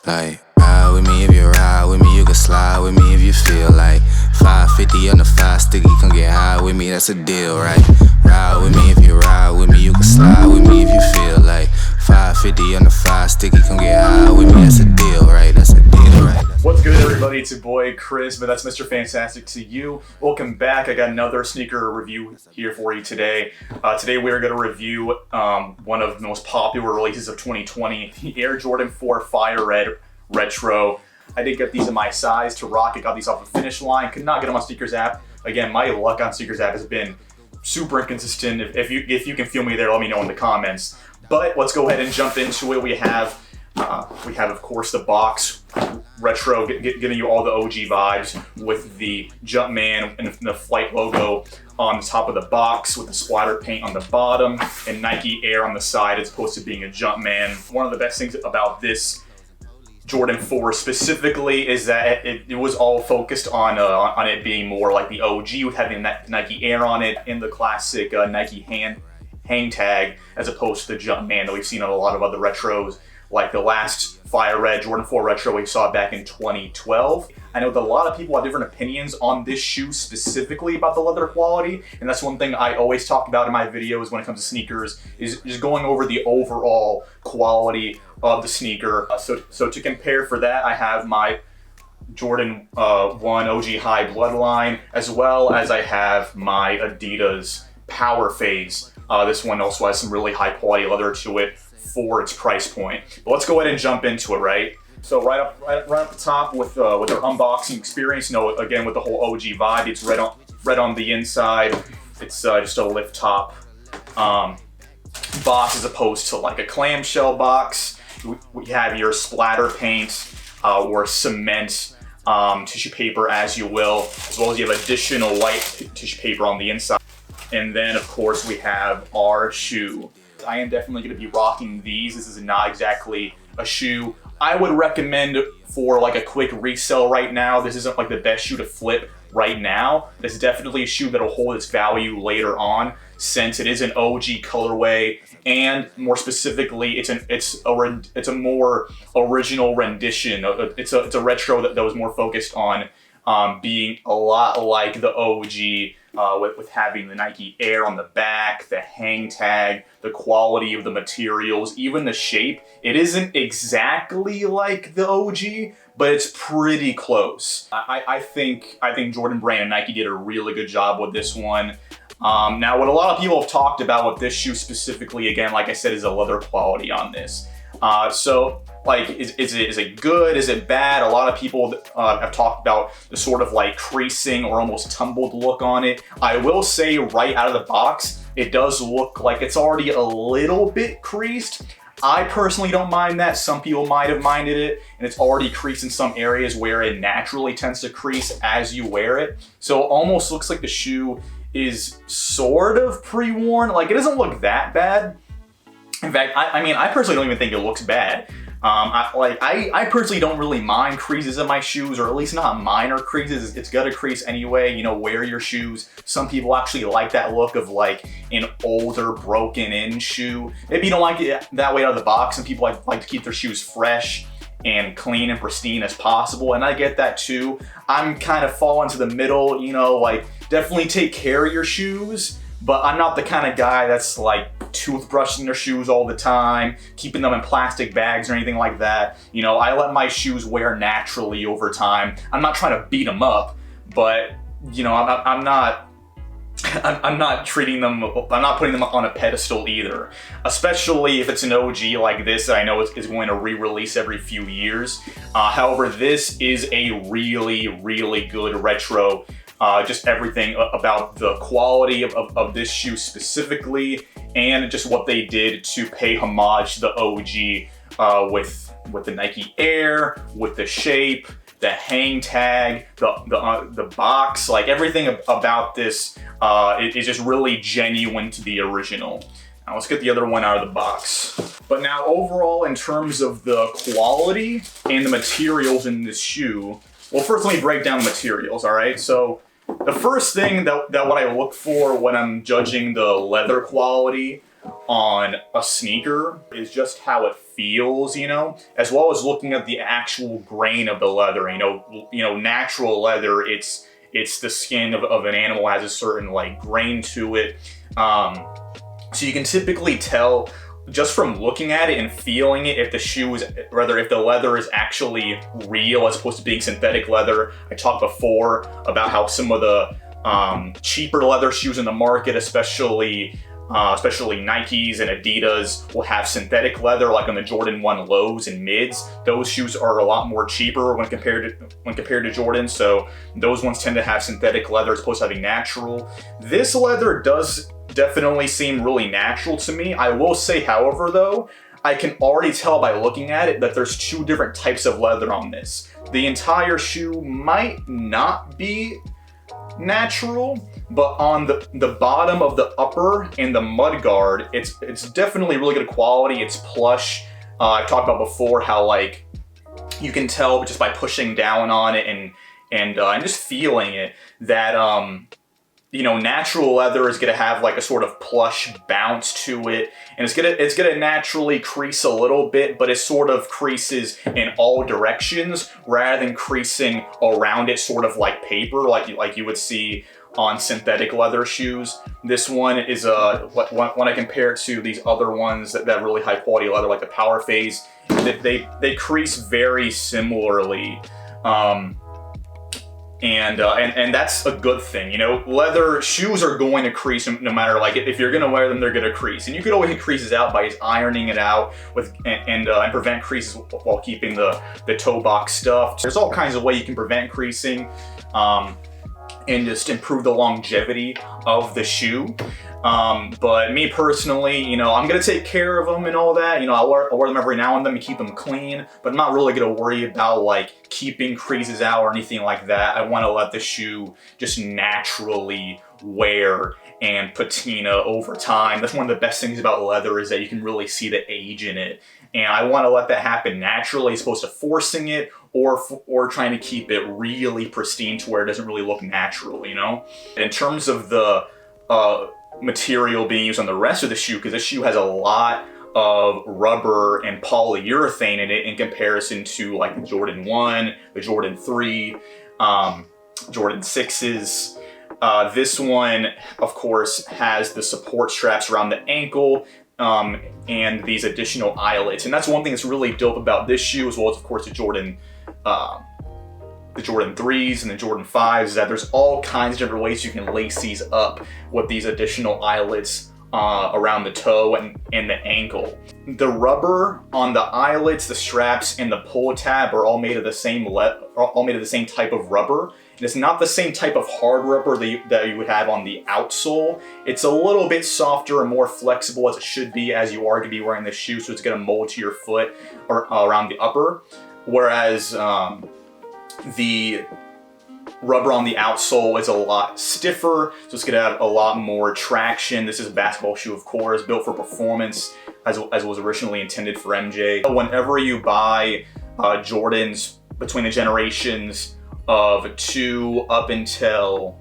Like, ride with me if you ride with me, you can slide with me if you feel like 550 on the 5 sticky, come get high with me, that's a deal, right? Ride with me if you ride with me, you can slide with me if you feel like 550 on the 5 sticky, come get high with me, that's a deal, right? That's a deal, right? What's good, everybody? It's your boy Chris, but that's Mr. Fantastic to you. Welcome back. I got another sneaker review here for you today. Today we are going to review one of the most popular releases of 2020, the Air Jordan 4 Fire Red Retro. I did get these in my size to rock. I got these off the Finish Line. Could not get them on Sneakers app. Again, my luck on Sneakers app has been super inconsistent. If you can feel me there, let me know in the comments. But let's go ahead and jump into it. We have, of course, the box retro, giving you all the OG vibes with the Jumpman and the Flight logo on the top of the box with the splatter paint on the bottom and Nike Air on the side as opposed to being a Jumpman. One of the best things about this Jordan 4 specifically is that it was all focused on it being more like the OG with having that Nike Air on it and the classic Nike hang tag as opposed to the Jumpman that we've seen on a lot of other retros, like the last Fire Red Jordan 4 retro we saw back in 2012. I know that a lot of people have different opinions on this shoe specifically about the leather quality, and that's one thing I always talk about in my videos when it comes to sneakers, is just going over the overall quality of the sneaker. So to compare for that, I have my Jordan 1 OG High Bloodline, as well as I have my Adidas Power Phase. This one also has some really high quality leather to it for its price point. But let's go ahead and jump into it, right? So right up the top with our unboxing experience, again with the whole OG vibe, it's red on the inside. It's just a lift top box as opposed to like a clamshell box. We have your splatter paint or cement tissue paper, as you will, as well as you have additional white tissue paper on the inside. And then of course we have our shoe. I am definitely going to be rocking these. This is not exactly a shoe I would recommend for like a quick resale right now. This isn't like the best shoe to flip right now. This is definitely a shoe that'll hold its value later on, since it is an OG colorway, and more specifically, it's a more original rendition. It's a retro that was more focused on being a lot like the OG. With having the Nike Air on the back, the hang tag, the quality of the materials, even the shape. It isn't exactly like the OG, but it's pretty close. I think Jordan Brand and Nike did a really good job with this one. Now, what a lot of people have talked about with this shoe specifically, again, like I said, is the leather quality on this. So, like, is it good? Is it bad? A lot of people have talked about the sort of like creasing or almost tumbled look on it. I will say right out of the box, it does look like it's already a little bit creased. I personally don't mind that. Some people might have minded it, and it's already creased in some areas where it naturally tends to crease as you wear it. So it almost looks like the shoe is sort of pre-worn. Like, it doesn't look that bad. In fact, I mean, I personally don't even think it looks bad. I personally don't really mind creases in my shoes, or at least not minor creases. It's gonna crease anyway, wear your shoes. Some people actually like that look of like an older broken in shoe. Maybe you don't like it that way out of the box. Some people like to keep their shoes fresh and clean and pristine as possible, and I get that too. I'm kind of fall into the middle, like definitely take care of your shoes, but I'm not the kind of guy that's like toothbrushing their shoes all the time, keeping them in plastic bags or anything like that. I let my shoes wear naturally over time. I'm not trying to beat them up, but I'm not treating them, I'm not putting them up on a pedestal either, especially if it's an OG like this that I know is going to re-release every few years. However, this is a really, really good retro. Just everything about the quality of this shoe specifically, and just what they did to pay homage to the OG with the Nike Air, with the shape, the hang tag, the box, like everything about this is just really genuine to the original. Now let's get the other one out of the box. But now overall, in terms of the quality and the materials in this shoe, well, first let me break down the materials, all right? So the first thing that what I look for when I'm judging the leather quality on a sneaker is just how it feels, as well as looking at the actual grain of the leather. Natural leather, it's the skin of an animal, has a certain like grain to it. So you can typically tell just from looking at it and feeling it if the leather is actually real as opposed to being synthetic leather. I talked before about how some of the cheaper leather shoes in the market, especially Nikes and Adidas, will have synthetic leather, like on the Jordan 1 lows and mids. Those shoes are a lot more cheaper when compared to Jordan, so those ones tend to have synthetic leather as opposed to having natural. This leather does definitely seem really natural to me. I will say, however, though, I can already tell by looking at it that there's two different types of leather on this. The entire shoe might not be natural, but on the bottom of the upper and the mudguard, it's definitely really good quality. It's plush. I've talked about before how like you can tell just by pushing down on it and just feeling it that natural leather is gonna have like a sort of plush bounce to it, and it's gonna naturally crease a little bit, but it sort of creases in all directions rather than creasing around it, sort of like paper, like you would see on synthetic leather shoes. This one is when I compare it to these other ones that really high quality leather, like the Power Phase, they crease very similarly. And that's a good thing. Leather shoes are going to crease no matter, like, if you're gonna wear them, they're gonna crease. And you could always get creases out by just ironing it out and prevent creases while keeping the toe box stuffed. There's all kinds of ways you can prevent creasing and just improve the longevity of the shoe. But me personally, I'm gonna take care of them and all that. I'll wear them every now and then and keep them clean, but I'm not really gonna worry about like keeping creases out or anything like that. I wanna let the shoe just naturally wear and patina over time. That's one of the best things about leather, is that you can really see the age in it. And I wanna let that happen naturally as opposed to forcing it or trying to keep it really pristine to where it doesn't really look natural, In terms of the material being used on the rest of the shoe, because this shoe has a lot of rubber and polyurethane in it in comparison to like the Jordan 1, the Jordan 3, Jordan 6s. This one, of course, has the support straps around the ankle and these additional eyelets. And that's one thing that's really dope about this shoe, as well as, of course, the Jordan 3s and the Jordan 5s, is that there's all kinds of different ways you can lace these up with these additional eyelets around the toe and the ankle. The rubber on the eyelets, the straps, and the pull tab are all made of the same type of rubber. And it's not the same type of hard rubber that you would have on the outsole. It's a little bit softer and more flexible, as it should be, as you are going to be wearing this shoe, so it's going to mold to your foot or around the upper. Whereas the rubber on the outsole is a lot stiffer, so it's going to have a lot more traction. This is a basketball shoe, of course, built for performance, as was originally intended for MJ. Whenever you buy Jordans between the generations of 2 up until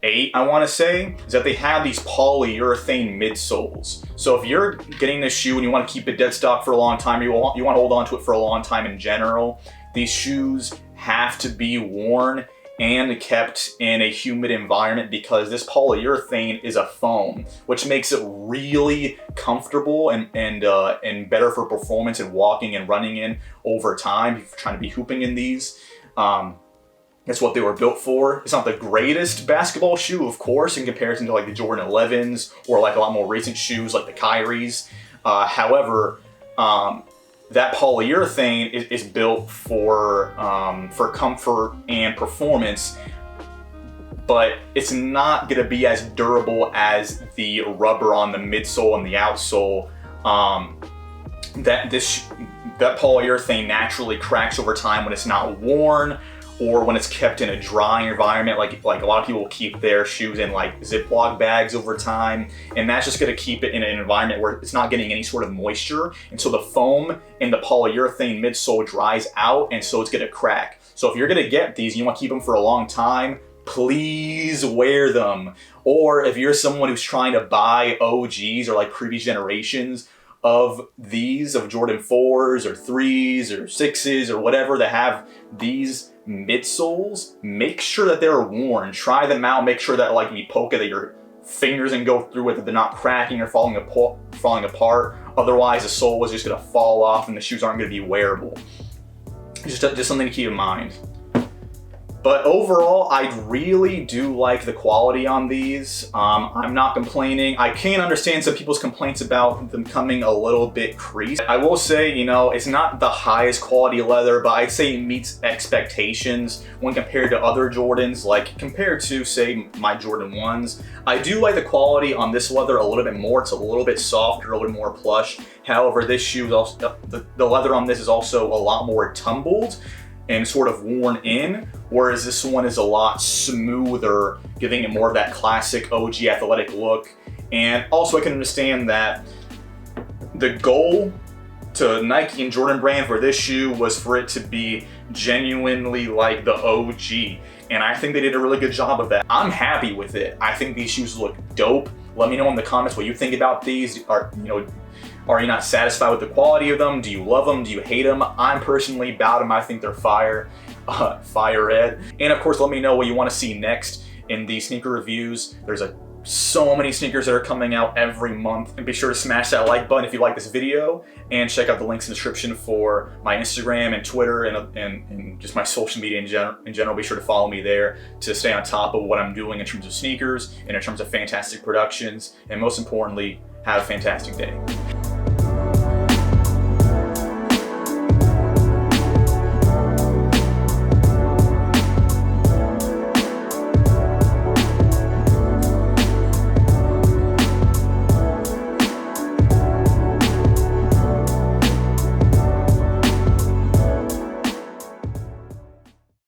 8, I want to say, is that they have these polyurethane midsoles. So if you're getting this shoe and you want to keep it dead stock for a long time, you want to hold on to it for a long time in general, these shoes have to be worn and kept in a humid environment, because this polyurethane is a foam, which makes it really comfortable and better for performance and walking and running in over time if you're trying to be hooping in these. That's what they were built for. It's not the greatest basketball shoe, of course, in comparison to like the Jordan 11s or like a lot more recent shoes like the Kyries. However, that polyurethane is built for comfort and performance, but it's not going to be as durable as the rubber on the midsole and the outsole. That polyurethane naturally cracks over time when it's not worn, or when it's kept in a dry environment, like a lot of people will keep their shoes in like Ziploc bags over time, and that's just going to keep it in an environment where it's not getting any sort of moisture, and so the foam in the polyurethane midsole dries out, and so it's going to crack. So if you're going to get these and you want to keep them for a long time, please wear them. Or if you're someone who's trying to buy OGs or like previous generations of these, of Jordan 4s or 3s or 6s or whatever that have these midsoles, make sure that they're worn. Try them out. Make sure that like you poke it, that your fingers can go through it, that they're not cracking or falling apart. Otherwise, the sole is just going to fall off and the shoes aren't going to be wearable. Just something to keep in mind. But overall, I really do like the quality on these. I'm not complaining. I can understand some people's complaints about them coming a little bit creased. I will say, you know, it's not the highest quality leather, but I'd say it meets expectations when compared to other Jordans, like compared to, say, my Jordan 1s. I do like the quality on this leather a little bit more. It's a little bit softer, a little bit more plush. However, this shoe is also, the leather on this is also a lot more tumbled and sort of worn in, whereas this one is a lot smoother, giving it more of that classic OG athletic look. And also I can understand that the goal to Nike and Jordan Brand for this shoe was for it to be genuinely like the OG. And I think they did a really good job of that. I'm happy with it. I think these shoes look dope. Let me know in the comments what you think about these. Are you not satisfied with the quality of them? Do you love them? Do you hate them? I'm personally about them. I think they're fire red. And of course, let me know what you want to see next in these sneaker reviews. There's so many sneakers that are coming out every month. And be sure to smash that like button if you like this video, and check out the links in the description for my Instagram and Twitter and just my social media in general. Be sure to follow me there to stay on top of what I'm doing in terms of sneakers and in terms of fantastic productions. And most importantly, have a fantastic day.